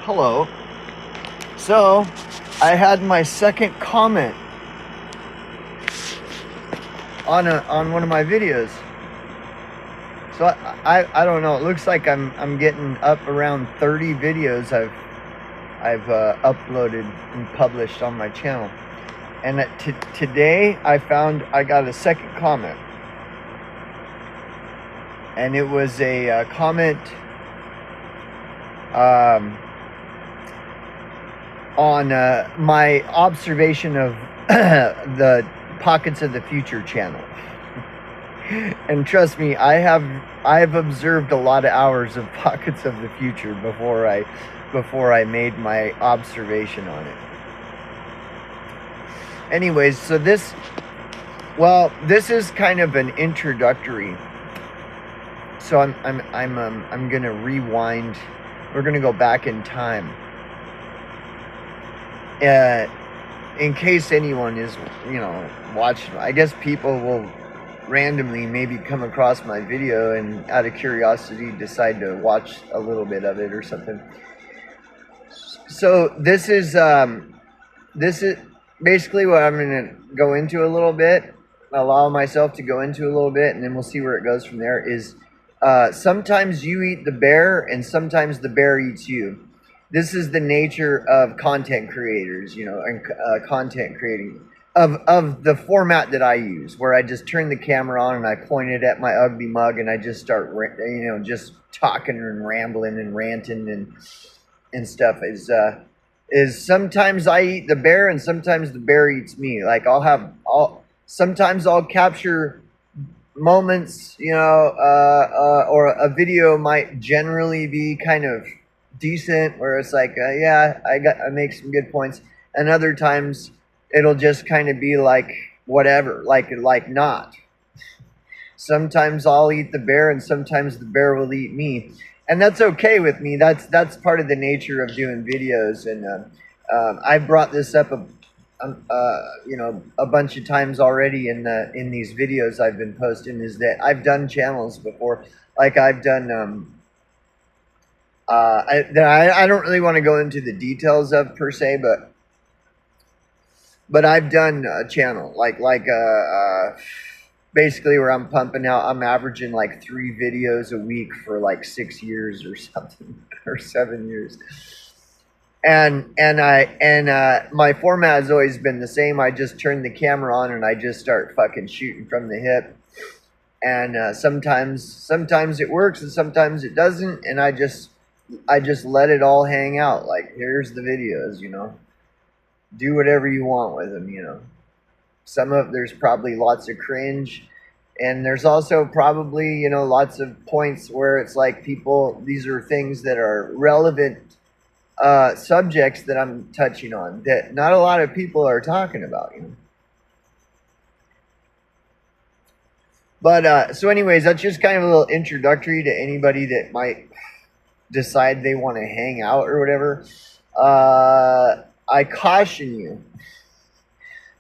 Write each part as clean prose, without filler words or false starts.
Hello. So, I had my second comment on one of my videos. So I don't know. It looks like I'm getting up around 30 videos I've uploaded and published on my channel. And today I found I got a second comment, and it was a comment on my observation of the Pockets of the Future channel. And trust me, I've observed a lot of hours of Pockets of the Future before I made my observation on it. Anyways, so this is kind of an introductory. So I'm gonna rewind. We're gonna go back in time. In case anyone is, watching, I guess people will randomly maybe come across my video and out of curiosity decide to watch a little bit of it or something. So this is basically what I'm going to go into a little bit, allow myself to go into a little bit, and then we'll see where it goes from there. Is sometimes you eat the bear and sometimes the bear eats you. This is the nature of content creators, and content creating of the format that I use, where I just turn the camera on and I point it at my ugly mug and I just start, just talking and rambling and ranting and stuff. Is sometimes I eat the bear and sometimes the bear eats me. Like sometimes I'll capture moments, or a video might generally be kind of decent, where it's like, I make some good points, and other times it'll just kind of be like whatever, like not. Sometimes I'll eat the bear and sometimes the bear will eat me, and that's okay with me. That's part of the nature of doing videos. And I've brought this up a bunch of times already in these videos I've been posting, is that I've done channels before. Like I've done I don't really want to go into the details of per se, but I've done a channel like basically where I'm pumping out. I'm averaging like 3 videos a week for like 6 years or something, or 7 years. And my format has always been the same. I just turn the camera on and I just start fucking shooting from the hip. And sometimes it works and sometimes it doesn't. And I just let it all hang out. Like, here's the videos, do whatever you want with them, there's probably lots of cringe, and there's also probably, lots of points where it's like these are things that are relevant subjects that I'm touching on that not a lot of people are talking about, But so anyways, that's just kind of a little introductory to anybody that might decide they want to hang out or whatever. I caution you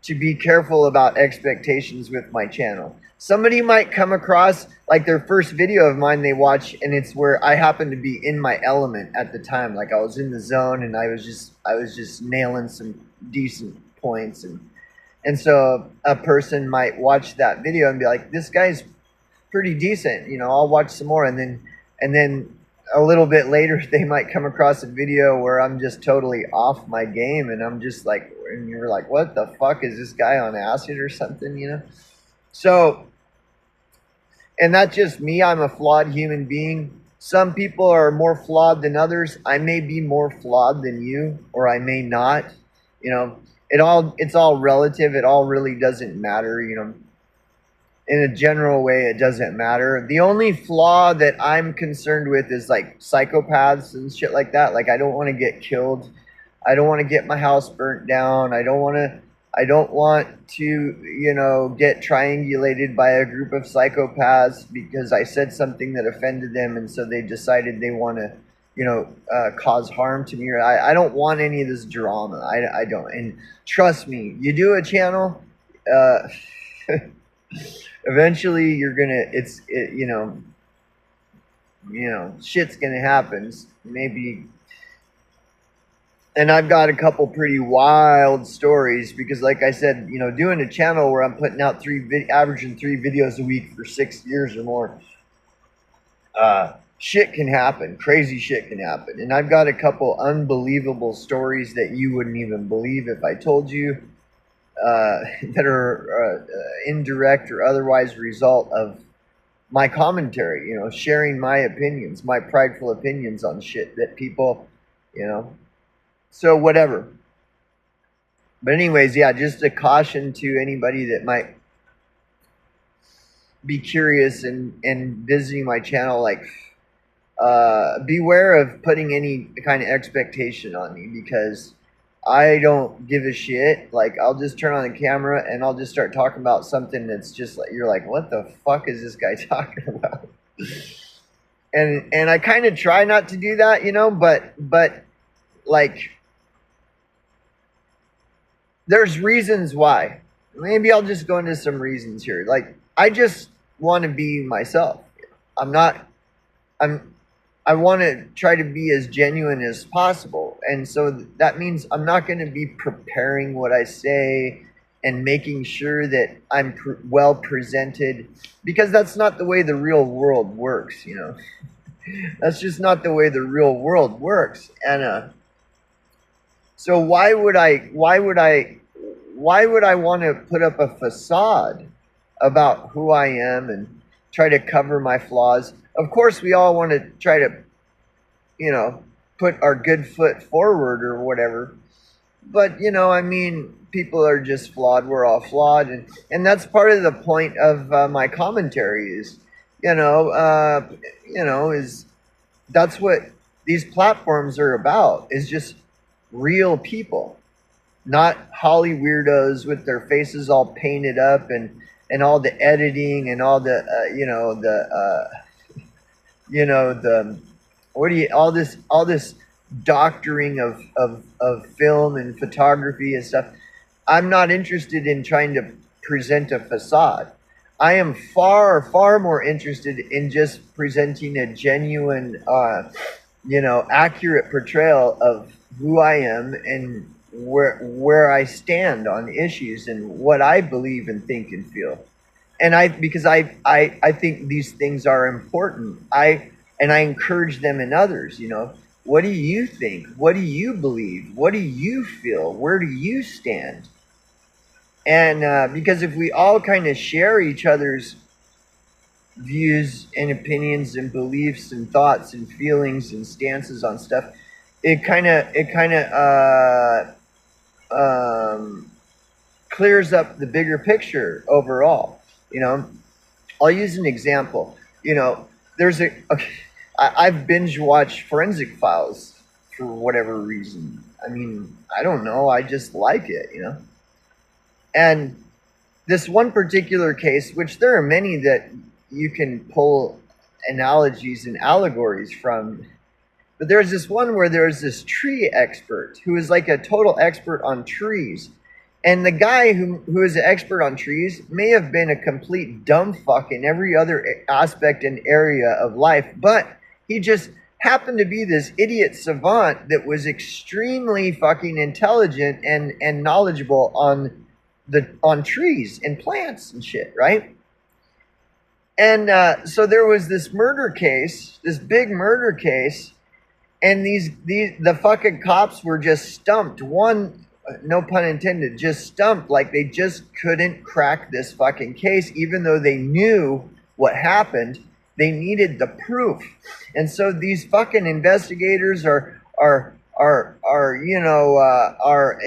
to be careful about expectations with my channel. Somebody might come across like their first video of mine they watch, and it's where I happen to be in my element at the time. Like I was in the zone and I was just nailing some decent points, and so a person might watch that video and be like, this guy's pretty decent, I'll watch some more. And then a little bit later, they might come across a video where I'm just totally off my game, and I'm just like, and you're like, what the fuck, is this guy on acid or something, So, and that's just me. I'm a flawed human being. Some people are more flawed than others. I may be more flawed than you, or I may not. It's all relative. It all really doesn't matter, In a general way, it doesn't matter. The only flaw that I'm concerned with is like psychopaths and shit like that. Like, I don't want to get killed. I don't want to get my house burnt down. I don't want to, get triangulated by a group of psychopaths because I said something that offended them, and so they decided they want to, cause harm to me. I don't want any of this drama. I don't. And trust me, you do a channel, eventually you're gonna, shit's gonna happen. Maybe And I've got a couple pretty wild stories because, like I said, you know, doing a channel where I'm putting out averaging 3 videos a week for 6 years or more, shit can happen. Crazy shit can happen. And I've got a couple unbelievable stories that you wouldn't even believe if I told you, that are indirect or otherwise result of my commentary, you know, sharing my opinions, my prideful opinions on shit that people, you know, so whatever. But anyways, yeah, just a caution to anybody that might be curious and visiting my channel, like, beware of putting any kind of expectation on me, because I don't give a shit. Like, I'll just turn on the camera and I'll just start talking about something that's just like, you're like, what the fuck is this guy talking about? And I kind of try not to do that, you know, but like, there's reasons why. Maybe I'll just go into some reasons here. Like, I just want to be myself. I want to try to be as genuine as possible. And so that means I'm not going to be preparing what I say and making sure that I'm well presented, because that's not the way the real world works, you know. That's just not the way the real world works. And so why would I want to put up a facade about who I am and try to cover my flaws? Of course, we all want to try to, you know, put our good foot forward or whatever. But, you know, I mean, people are just flawed. We're all flawed. And that's part of the point of my commentary is, is that's what these platforms are about, is just real people, not Holly weirdos with their faces all painted up and all the editing and all the, all this doctoring of film and photography and stuff. I'm not interested in trying to present a facade. I am far, far more interested in just presenting a genuine, accurate portrayal of who I am and where I stand on issues and what I believe and think and feel. And because I think these things are important. And I encourage them in others, you know. What do you think? What do you believe? What do you feel? Where do you stand? And because if we all kind of share each other's views and opinions and beliefs and thoughts and feelings and stances on stuff, it kind of clears up the bigger picture overall. You know, I'll use an example. You know, I've binge watched Forensic Files for whatever reason. I mean, I don't know. I just like it, you know. And this one particular case, which there are many that you can pull analogies and allegories from, but there's this one where there's this tree expert who is like a total expert on trees. And the guy who is an expert on trees may have been a complete dumb fuck in every other aspect and area of life, but he just happened to be this idiot savant that was extremely fucking intelligent and knowledgeable on trees and plants and shit, right? And so there was this murder case, this big murder case, and the fucking cops were just stumped. One, no pun intended, just stumped, like they just couldn't crack this fucking case, even though they knew what happened. They needed the proof. And so these fucking investigators are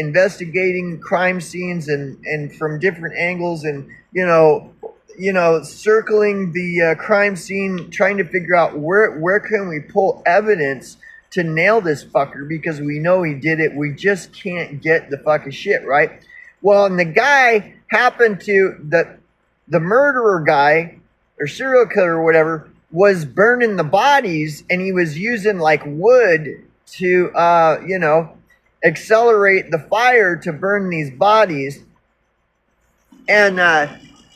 investigating crime scenes and from different angles, and circling the crime scene, trying to figure out where can we pull evidence to nail this fucker, because we know he did it. We just can't get the fucking shit right. Well, and the guy happened to the murderer guy or serial killer or whatever was burning the bodies, and he was using like wood to accelerate the fire to burn these bodies, and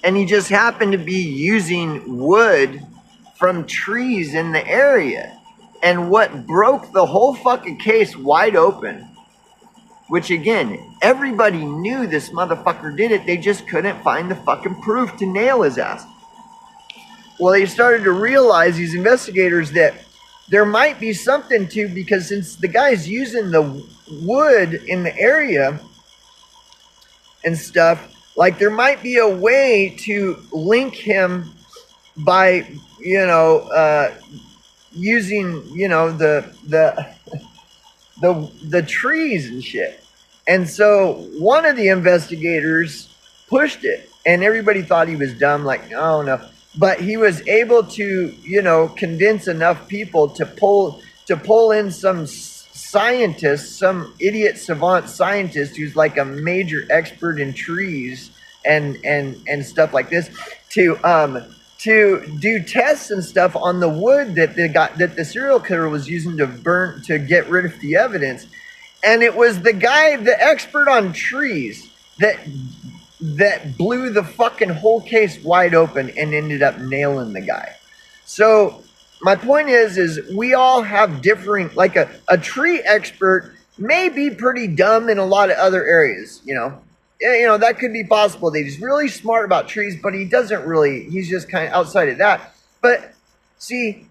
he just happened to be using wood from trees in the area. And what broke the whole fucking case wide open which again, everybody knew this motherfucker did it. They just couldn't find the fucking proof to nail his ass. Well, they started to realize, these investigators, that there might be something to, because since the guy's using the wood in the area and stuff, like there might be a way to link him by, using, the trees and shit. And so one of the investigators pushed it, and everybody thought he was dumb, like, oh no. But he was able to, convince enough people to pull in some scientist, some idiot savant scientist who's like a major expert in trees and stuff like this, to do tests and stuff on the wood that the serial killer was using to get rid of the evidence. And it was the guy, the expert on trees, that blew the fucking whole case wide open and ended up nailing the guy. So my point is we all have differing, like a tree expert may be pretty dumb in a lot of other areas, that could be possible. He's really smart about trees, but he's just kind of outside of that. But see,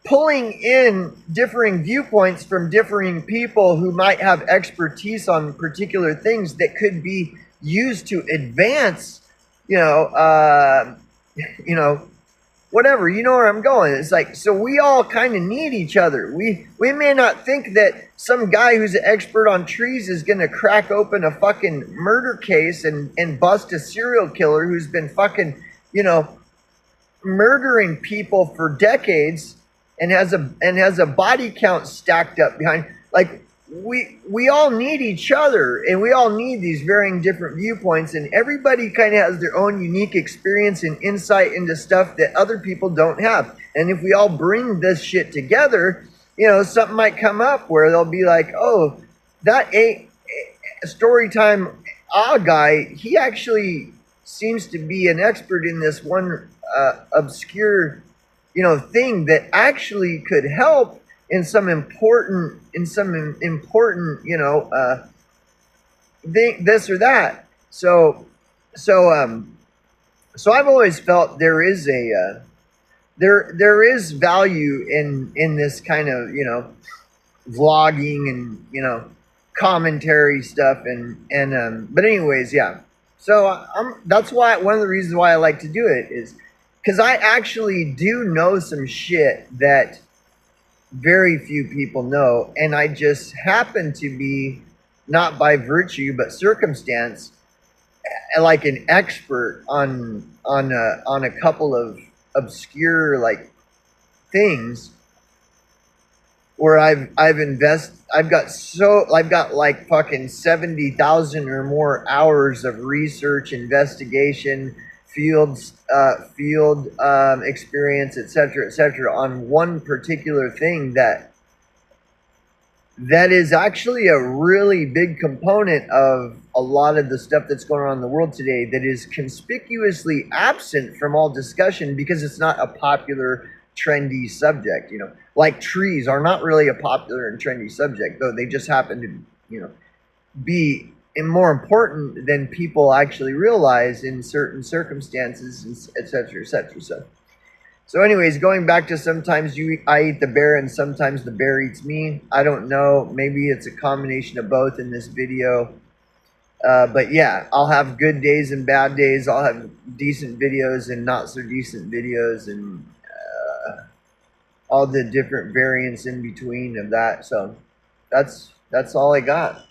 pulling in differing viewpoints from differing people who might have expertise on particular things that could be used to advance, whatever, you know where I'm going. It's like, so we all kind of need each other. We may not think that some guy who's an expert on trees is going to crack open a fucking murder case and bust a serial killer who's been fucking, murdering people for decades and has a body count stacked up behind. Like, we all need each other, and we all need these varying different viewpoints, and everybody kind of has their own unique experience and insight into stuff that other people don't have. And if we all bring this shit together, something might come up where they'll be like, oh, that Storytime guy, he actually seems to be an expert in this one obscure thing that actually could help in some important, this or that. So I've always felt there is there is value in this kind of, vlogging and, commentary stuff but anyways, yeah. So that's why, one of the reasons why I like to do it is because I actually do know some shit that very few people know, and I just happen to be, not by virtue but circumstance, like an expert on a couple of obscure things where I've got like fucking 70,000 or more hours of research, investigation, field experience, etc., on one particular thing that is actually a really big component of a lot of the stuff that's going on in the world today, that is conspicuously absent from all discussion because it's not a popular, trendy subject. Like trees are not really a popular and trendy subject, though they just happen to, be more important than people actually realize in certain circumstances, etc., etc. So anyways, going back to sometimes I eat the bear and sometimes the bear eats me. I don't know. Maybe it's a combination of both in this video. But yeah, I'll have good days and bad days. I'll have decent videos and not so decent videos, and all the different variants in between of that. So that's all I got.